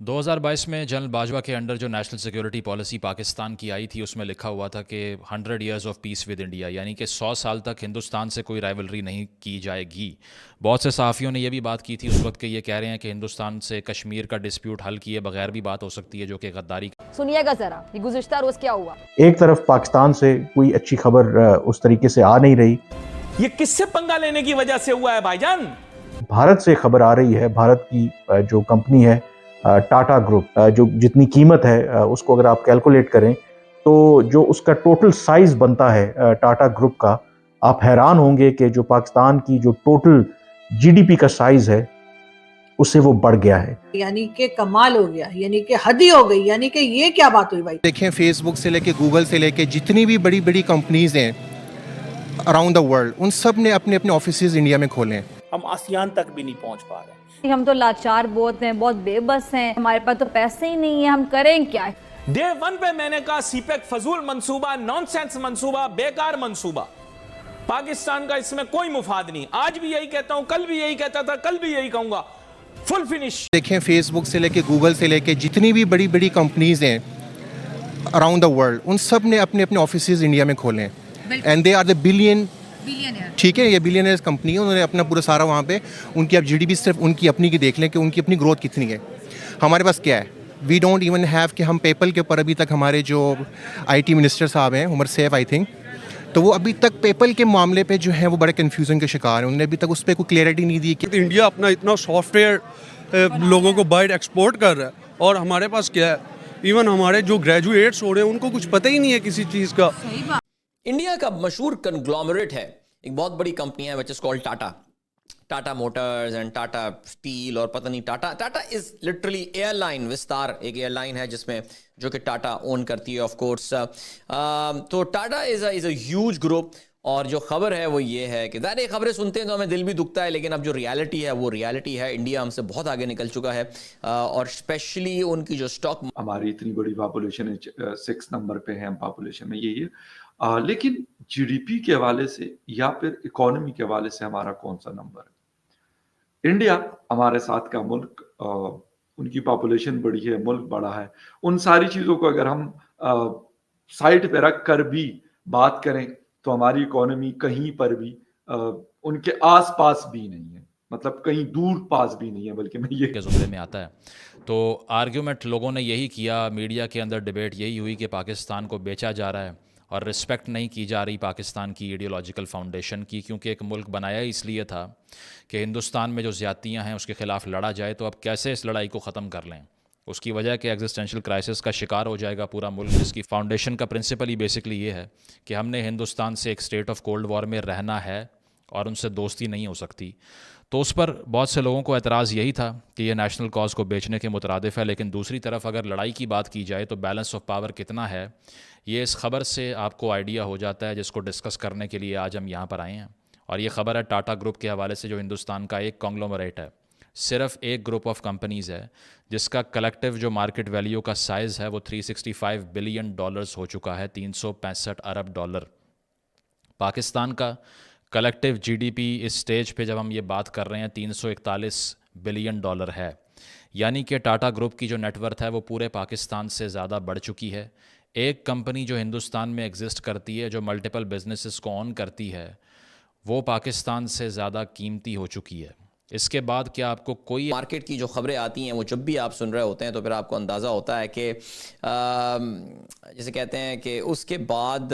2022 में जनरल बाजवा के अंडर जो नेशनल सिक्योरिटी पॉलिसी पाकिस्तान की आई थी उसमें लिखा हुआ था कि 100 years of peace with India, यानी कि 100 साल तक हिंदुस्तान से कोई राइवलरी नहीं की जाएगी। बहुत से सहाफ़ियों ने यह भी बात की थी उस वक्त कि ये कह रहे हैं कि हिंदुस्तान से कश्मीर का डिस्प्यूट हल किए बगैर भी बात हो सकती है, जो कि गद्दारी। सुनिएगा जरा ये गुज़िश्ता रोज़ क्या हुआ। एक तरफ पाकिस्तान से कोई अच्छी खबर उस तरीके से आ नहीं रही। ये किससे पंगा लेने की वजह से हुआ है भाईजान? भारत से खबर आ रही है, भारत की जो कंपनी है टाटा ग्रुप, जो जितनी कीमत है उसको अगर आप कैलकुलेट करें तो जो उसका टोटल साइज बनता है टाटा ग्रुप का, आप हैरान होंगे कि जो पाकिस्तान की जो टोटल जीडीपी का साइज है उससे वो बढ़ गया है। यानी कि कमाल हो गया, यानी कि हद ही हो गई। यानी कि ये क्या बात हुई भाई? देखें, फेसबुक से लेके गूगल से लेके जितनी भी बड़ी बड़ी कंपनीज हैं अराउंड द वर्ल्ड, उन सब ने अपने अपने ऑफिसेज इंडिया में खोले हैं। हम आसियान तक भी नहीं पहुंच पा रहे। हम तो लाचार बहुत हैं, बहुत बेबस हैं, हमारे पास तो पैसे ही नहीं है, हम करें क्या? डे 1 पे मैंने कहा सीपेक फजूल मंसूबा, नॉनसेंस मंसूबा, बेकार मंसूबा। पाकिस्तान का इसमें कोई मुफाद नहीं। आज भी यही कहता हूं, कल भी यही कहता था, कल भी यही कहूंगा। Full finish. देखें, फेसबुक से लेके गूगल से लेके जितनी भी बड़ी बड़ी कंपनीज हैं अराउंड द वर्ल्ड, उन सब ने अपने अपने ऑफिसेज इंडिया में खोले हैं। And they are the billion, ठीक है, ये बिलियनर्स कंपनी है, उन्होंने अपना पूरा सारा वहाँ पे उनकी आप जीडीपी सिर्फ उनकी अपनी की देख लें कि उनकी अपनी ग्रोथ कितनी है। हमारे पास क्या है? वी डोंट इवन हैव कि हम पेपल के ऊपर अभी तक हमारे जो आईटी मिनिस्टर साहब हैं, उमर सैफ आई थिंक, तो वो अभी तक पेपल के मामले पे जो है वो बड़े कन्फ्यूजन के शिकार हैं। उन्होंने अभी तक उस पर कोई क्लियरिटी नहीं दी कि इंडिया अपना इतना सॉफ्टवेयर लोगों को बाहर एक्सपोर्ट कर रहा है और हमारे पास क्या है, इवन हमारे जो ग्रेजुएट्स हो रहे हैं उनको कुछ पता ही नहीं है किसी चीज़ का। इंडिया का मशहूर कंग्लोमरेट है, एक बहुत बड़ी कंपनी है which is called Tata Motors and Tata steel, और पता नहीं टाटा इज लिटरली एयरलाइन, विस्तार एक एयरलाइन है जिसमें जो कि टाटा ओन करती है ऑफ कोर्स। तो Tata is a huge group, और जो खबर है वो ये है कि ज़ाहिर खबरें सुनते हैं तो हमें दिल भी दुखता है, लेकिन अब जो रियलिटी है वो रियलिटी है। इंडिया हमसे बहुत आगे निकल चुका है, और स्पेशली उनकी जो स्टॉक, हमारी इतनी बड़ी पॉपुलेशन है, 6 नंबर पे है हम पॉपुलेशन में, यही है। लेकिन जीडीपी के हवाले से या फिर इकोनॉमी के हवाले से हमारा कौन सा नंबर है? इंडिया हमारे साथ का मुल्क, उनकी पॉपुलेशन बड़ी है, मुल्क बड़ा है, उन सारी चीज़ों को अगर हम साइड पे रख कर भी बात करें तो हमारी इकोनॉमी कहीं पर भी उनके आस पास भी नहीं है, मतलब कहीं दूर पास भी नहीं है, बल्कि मैं ये जुमरे में आता है। तो आर्ग्यूमेंट लोगों ने यही किया, मीडिया के अंदर डिबेट यही हुई कि पाकिस्तान को बेचा जा रहा है और रिस्पेक्ट नहीं की जा रही पाकिस्तान की आइडियोलॉजिकल फाउंडेशन की, क्योंकि एक मुल्क बनाया इसलिए था कि हिंदुस्तान में जो ज़्यादतियाँ हैं उसके ख़िलाफ़ लड़ा जाए। तो अब कैसे इस लड़ाई को ख़त्म कर लें? उसकी वजह कि एग्जिस्टेंशियल क्राइसिस का शिकार हो जाएगा पूरा मुल्क, जिसकी फाउंडेशन का प्रिंसिपल ही बेसिकली ये है कि हमने हिंदुस्तान से एक स्टेट ऑफ कोल्ड वॉर में रहना है और उनसे दोस्ती नहीं हो सकती। तो उस पर बहुत से लोगों को एतराज़ यही था कि ये नेशनल कॉज को बेचने के मुतरादिफ है। लेकिन दूसरी तरफ अगर लड़ाई की बात की जाए तो बैलेंस ऑफ पावर कितना है, ये इस खबर से आपको आइडिया हो जाता है, जिसको डिस्कस करने के लिए आज हम यहाँ पर आए हैं। और ये खबर है टाटा ग्रुप के हवाले से, जो हिंदुस्तान का एक कॉन्ग्लोमरेट है, सिर्फ एक ग्रुप ऑफ कंपनीज़ है जिसका कलेक्टिव जो मार्केट वैल्यू का साइज़ है वो $365 बिलियन हो चुका है, 365 अरब डॉलर। पाकिस्तान का कलेक्टिव जीडीपी इस स्टेज पे जब हम ये बात कर रहे हैं 341 बिलियन डॉलर है, यानी कि टाटा ग्रुप की जो नेटवर्थ है वो पूरे पाकिस्तान से ज़्यादा बढ़ चुकी है। एक कंपनी जो हिंदुस्तान में एग्जिस्ट करती है, जो मल्टीपल बिजनेसेस को ऑन करती है, वो पाकिस्तान से ज़्यादा कीमती हो चुकी है। इसके बाद क्या आपको कोई मार्केट की जो खबरें आती हैं वो जब भी आप सुन रहे होते हैं तो फिर आपको अंदाज़ा होता है कि जैसे कहते हैं कि उसके बाद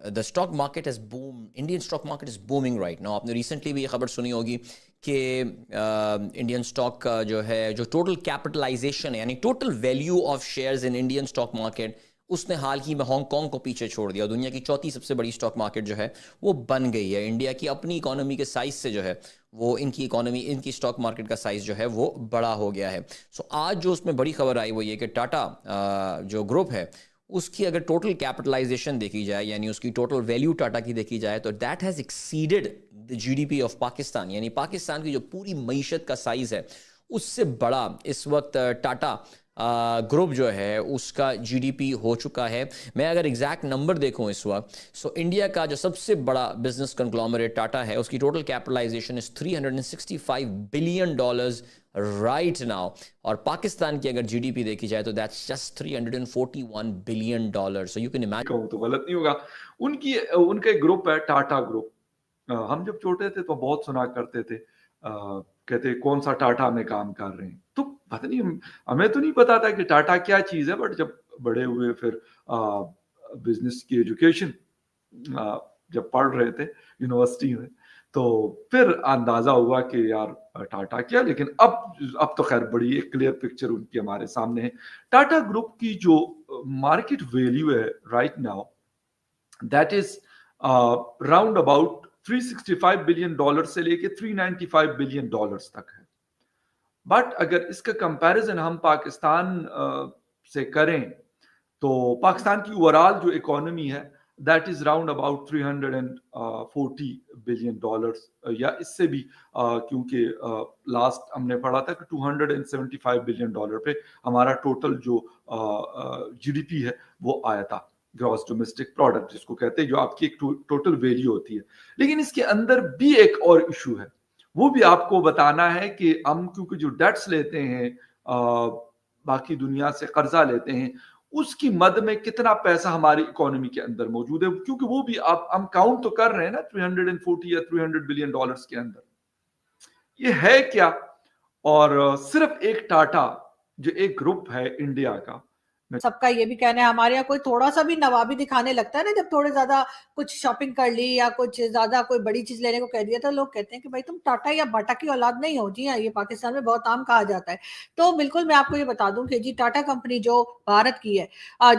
the stock market is boom, Indian stock market is booming right now. आपने रिसेंटली भी ये खबर सुनी होगी कि इंडियन स्टॉक जो है, जो टोटल कैपिटलाइजेशन है, यानी total value of shares in Indian stock market, उसने हाल ही में हांगकांग को पीछे छोड़ दिया। दुनिया की चौथी सबसे बड़ी स्टॉक मार्केट जो है वो बन गई है। इंडिया की अपनी इकोनॉमी के साइज़ से जो है वो इनकी इकोनॉमी, इनकी स्टॉक मार्केट का साइज़ जो है वो बड़ा हो गया है। सो आज जो उसमें बड़ी खबर आई वो ये कि टाटा जो ग्रुप है उसकी अगर टोटल कैपिटलाइजेशन देखी जाए, यानी उसकी टोटल वैल्यू टाटा की देखी जाए, तो that has exceeded the GDP of Pakistan. यानी पाकिस्तान की जो पूरी मईशत का साइज़ है اس سے بڑا اس وقت ٹاٹا گروپ جو ہے اس کا جی ڈی پی ہو چکا ہے. میں اگر ایگزیکٹ نمبر دیکھوں اس وقت، سو انڈیا کا جو سب سے بڑا بزنس کنگلومریٹ ٹاٹا ہے، اس کی ٹوٹل کیپٹلائزیشن از $365 بلین رائٹ ناؤ. اور پاکستان کی اگر جی ڈی پی دیکھی جائے تو that's just $341 billion. So you can imagine. کہوں تو غلط نہیں ہوگا. ان کا ایک گروپ ہے ٹاٹا گروپ. ہم جب چھوٹے تھے تو بہت سنا کرتے تھے، کہتے کون سا ٹاٹا میں کام کر رہے ہیں. تو پتہ نہیں، ہمیں تو نہیں پتا تھا کہ ٹاٹا کیا چیز ہے. بٹ جب بڑے ہوئے پھر بزنس کی ایجوکیشن جب پڑھ رہے تھے یونیورسٹی میں، تو پھر اندازہ ہوا کہ یار ٹاٹا کیا. لیکن اب تو خیر بڑی ایک کلیئر پکچر ان کی ہمارے سامنے ہے. ٹاٹا گروپ کی جو مارکیٹ ویلیو ہے right now, that is round about $365 billion سے لے کے $395 بلین تک ہے. بٹ اگر اس کا کمپیریزن ہم پاکستان سے کریں تو پاکستان کی اوورال جو اکانومی ہے that is round about $340 billion یا اس سے بھی، کیونکہ لاسٹ ہم نے پڑھا تھا کہ $275 بلین پہ ہمارا ٹوٹل جو جی ڈی پی ہے وہ آیا تھا، گراس ڈومیسٹک پروڈکٹ جس کو کہتے ہیں، جو آپ کی ایک ٹوٹل ویلیو ہوتی ہے. لیکن اس کے اندر بھی ایک اور ایشو ہے، وہ بھی آپ کو بتانا ہے کہ ہم کیونکہ جو ڈیٹس لیتے ہیں، باقی دنیا سے قرضہ لیتے ہیں، اس کی مد میں کتنا پیسہ ہماری اکانومی کے اندر موجود ہے. کیونکہ وہ بھی ہم کاؤنٹ تو کر رہے ہیں نا 340 یا $300 بلین کے اندر. یہ ہے کیا؟ اور صرف ایک ٹاٹا جو ایک گروپ ہے انڈیا کا. سب کا یہ بھی کہنا ہے، ہمارے یہاں کوئی تھوڑا سا بھی نوابی دکھانے لگتا ہے نا، جب تھوڑے زیادہ کچھ شاپنگ کر لی یا کچھ زیادہ کوئی بڑی چیز لینے کو کہہ دیا تو لوگ کہتے ہیں کہ بھائی تم ٹاٹا یا باٹا کی اولاد نہیں ہو. جی ہاں، یہ پاکستان میں بہت عام کہا جاتا ہے. تو بالکل میں آپ کو یہ بتا دوں کہ جی ٹاٹا کمپنی جو بھارت کی ہے،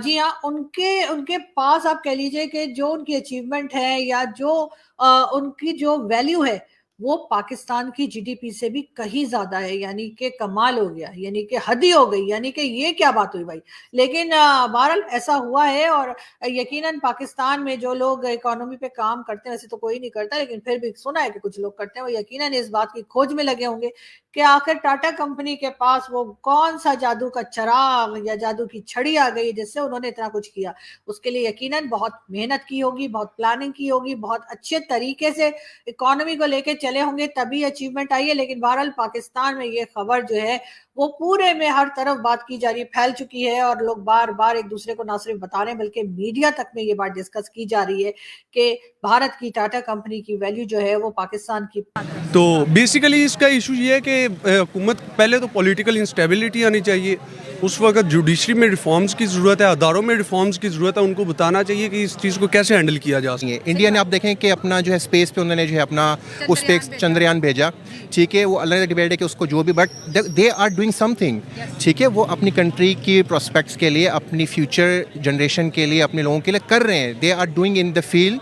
جی ہاں، ان کے پاس آپ کہہ لیجئے کہ جو ان کی اچیومنٹ ہے یا جو ان کی جو ویلیو ہے وہ پاکستان کی جی ڈی پی سے بھی کہیں زیادہ ہے. یعنی کہ کمال ہو گیا، یعنی کہ حد ہی ہو گئی. یعنی کہ یہ کیا بات ہوئی بھائی. لیکن بہرحال ایسا ہوا ہے. اور یقیناً پاکستان میں جو لوگ اکانومی پہ کام کرتے ہیں، ویسے تو کوئی نہیں کرتا لیکن پھر بھی سنا ہے کہ کچھ لوگ کرتے ہیں، وہ یقیناً اس بات کی کھوج میں لگے ہوں گے کہ آخر ٹاٹا کمپنی کے پاس وہ کون سا جادو کا چراغ یا جادو کی چھڑی آ گئی جس سے انہوں نے اتنا کچھ کیا. اس کے لیے یقیناً بہت محنت کی ہوگی، بہت پلاننگ کی ہوگی، بہت اچھے طریقے سے اکانومی کو لے کے چلے ہوں گے، تبھی اچیومنٹ آئی ہے. لیکن بہرحال پاکستان میں یہ خبر جو ہے وہ پورے میں ہر طرف بات کی جا رہی ہے، پھیل چکی ہے، اور لوگ بار بار ایک دوسرے کو نہ صرف بتا رہے ہیں بلکہ میڈیا تک میں یہ بات ڈسکس کی جا رہی ہے کہ بھارت کی ٹاٹا کمپنی کی ویلیو جو ہے وہ پاکستان کی. تو بیسیکلی اس کا ایشو یہ ہے کہ حکومت پہلے تو پولیٹیکل انسٹیبلٹی آنی چاہیے. اس وقت جوڈیشری میں ریفارمز کی ضرورت ہے، اداروں میں ریفارمز کی ضرورت ہے. ان کو بتانا چاہیے کہ اس چیز کو کیسے ہینڈل کیا جا سکے. انڈیا نے آپ دیکھیں کہ اپنا جو ہے اسپیس پہ انہوں نے جو ہے اپنا اس پہ چندریان بھیجا، ٹھیک ہے. وہ اللہ ڈیبیٹ ہے کہ اس کو جو بھی، but they are doing something, ٹھیک ہے. وہ اپنی کنٹری کی پراسپیکٹس کے لیے، اپنی فیوچر جنریشن کے لیے، اپنے لوگوں کے لیے کر رہے ہیں. They are doing in the field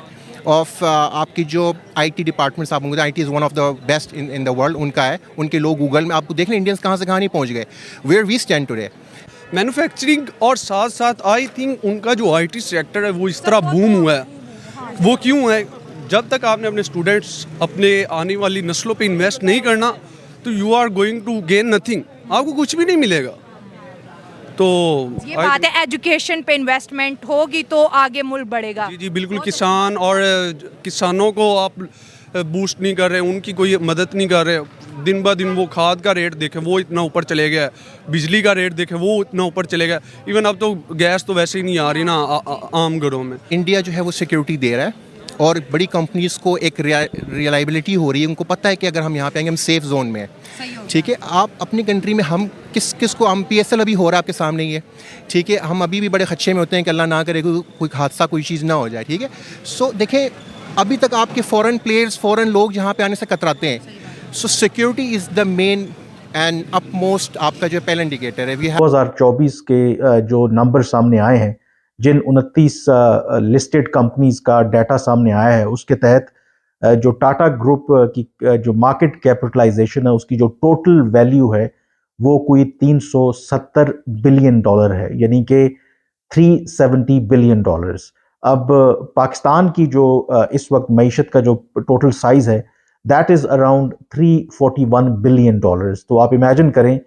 of آپ کی جو آئی ٹی ڈپارٹمنٹس آپ ہوں گے، I T is one of the best in the world. ان کا ہے، ان کے لوگ گوگل میں آپ کو دیکھ لیں انڈینس کہاں سے کہاں نہیں پہنچ گئے. Where we stand today manufacturing اور ساتھ ساتھ آئی تھنک ان کا جو آئی ٹی سیکٹر ہے وہ اس طرح بوم ہوا ہے. وہ کیوں ہے؟ جب تک آپ نے اپنے اسٹوڈنٹس، اپنے آنے والی نسلوں پہ انویسٹ نہیں کرنا تو you are going to gain nothing. آپ کو کچھ بھی نہیں ملے گا. تو یہ بات ہے، ایجوکیشن پہ انویسٹمنٹ ہوگی تو آگے ملک بڑھے گا. جی جی بالکل. کسان اور کسانوں کو آپ بوسٹ نہیں کر رہے، ان کی کوئی مدد نہیں کر رہے. دن بہ دن وہ کھاد کا ریٹ دیکھیں وہ اتنا اوپر چلے گیا ہے، بجلی کا ریٹ دیکھیں وہ اتنا اوپر چلے گیا. ایون اب تو گیس تو ویسے ہی نہیں آ رہی نا عام گھروں میں. انڈیا جو ہے وہ سیکیورٹی دے رہا ہے اور بڑی کمپنیز کو ایک ریلائبلٹی ہو رہی ہے. ان کو پتہ ہے کہ اگر ہم یہاں پہ آئیں گے ہم سیف زون میں ہیں، ٹھیک ہے. آپ اپنی کنٹری میں ہم کس کو، ہم پی ایس ایل ابھی ہو رہا ہے آپ کے سامنے ہی ہے، ٹھیک ہے. ہم ابھی بھی بڑے خدشے میں ہوتے ہیں کہ اللہ نہ کرے کوئی حادثہ کوئی چیز نہ ہو جائے، ٹھیک ہے. سو دیکھیں ابھی تک آپ کے فورن پلیئرز، فورن لوگ جہاں پہ آنے سے کتراتے ہیں. So security is the main and اپ موسٹ آپ کا جو پہلا انڈیکیٹر ہے. 2024 کے جو نمبر سامنے آئے ہیں، جن 29 لسٹڈ کمپنیز کا ڈیٹا سامنے آیا ہے، اس کے تحت جو ٹاٹا گروپ کی جو مارکیٹ کیپٹلائزیشن ہے، اس کی جو ٹوٹل ویلیو ہے وہ کوئی $370 بلین ہے، یعنی کہ $370 بلین. اب پاکستان کی جو اس وقت معیشت کا جو ٹوٹل سائز ہے دیٹ از اراؤنڈ $341 بلین. تو آپ امیجن کریں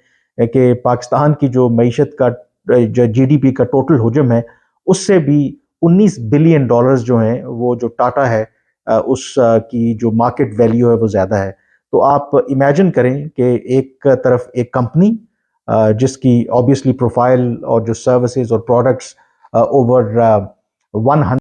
کہ پاکستان کی جو معیشت کا جو جی ڈی پی کا ٹوٹل حجم ہے اس سے بھی $19 بلین جو ہیں وہ جو ٹاٹا ہے اس کی جو مارکیٹ ویلیو ہے وہ زیادہ ہے. تو آپ امیجن کریں کہ ایک طرف ایک کمپنی جس کی آبویسلی پروفائل اور جو سروسز اور پروڈکٹس اوور 100